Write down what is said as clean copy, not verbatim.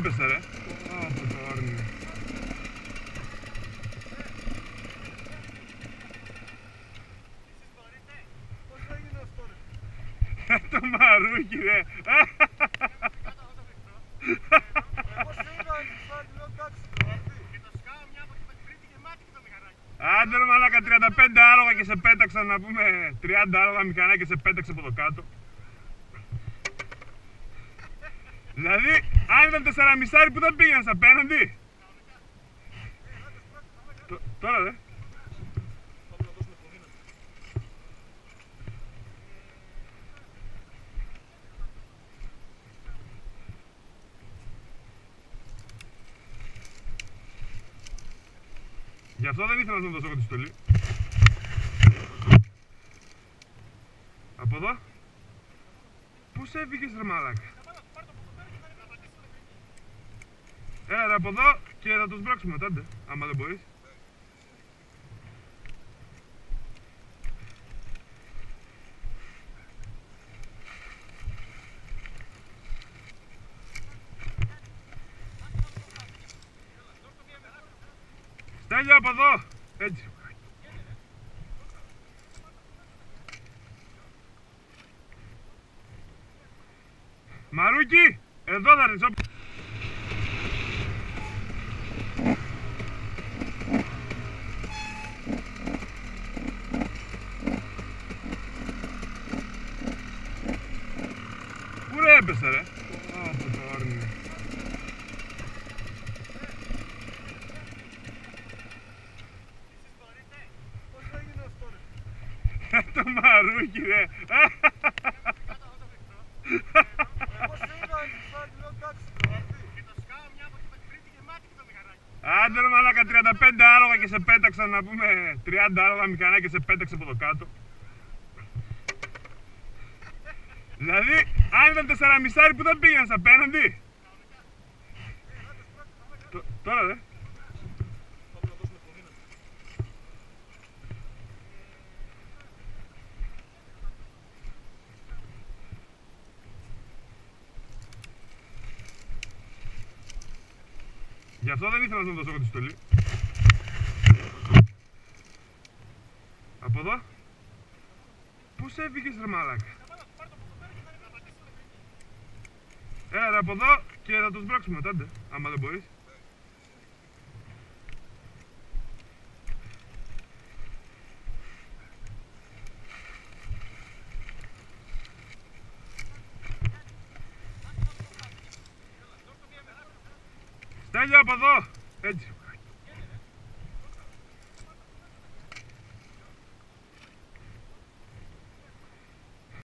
έπεσε ρε. Ω, το όρνη. Πώς έγινε αυτό ρε? Το μαρούκι ρε. Πώς είδα σαν λέω εντάξει το αυτή. Και το σκάω μια από την τρίτη γεμάτη και το μηχανάκι. Άντε ρε μαλάκα, 35 άλογα και σε πέταξαν, να πούμε 30 άλογα μηχανάκι και σε πέταξε από το κάτω. Δηλαδή, αν ήταν 4,5 που δεν πήγαινες απέναντι. Τώρα δε. Γι' αυτό δεν ήθελα να τον δώσω εγώ τη στολή. Από εδώ. Πώς έφυγες ρε μαλάκα? Έλα ρε από εδώ και θα τους μπράξουμε μετά, ντε, άμα δεν μπορείς. Στέλιο από εδώ, έτσι. Μαρούκι, εδώ θα ρίξω. Πού ρε έπεσε ρε. Ω, το όρνη. Πώς έγινε αυτό ρε? Το μαρούκι ρε. Πώς είδα σαν λέω εντάξει το αυτή. Και το σκάω μια από την τρίτη γεμάτη και το μηχανάκι. Άντε ρε μαλάκα, 35 άλογα και σε πέταξαν, να πούμε 30 άλογα μηχανάκι και σε πέταξε από το κάτω. Δηλαδή, αν ήταν 4,5 που δεν πήγαινες απέναντι. Τώρα δε. Γι' αυτό δεν ήθελα να τον δώσω εγώ τη στολή. Από εδώ. Πώς έφυγες ρε μαλάκα? Έλα ρε από εδώ και θα τους μπράξουμε μετά, ντε, άμα δεν μπορείς. Στέλιο από εδώ, έτσι.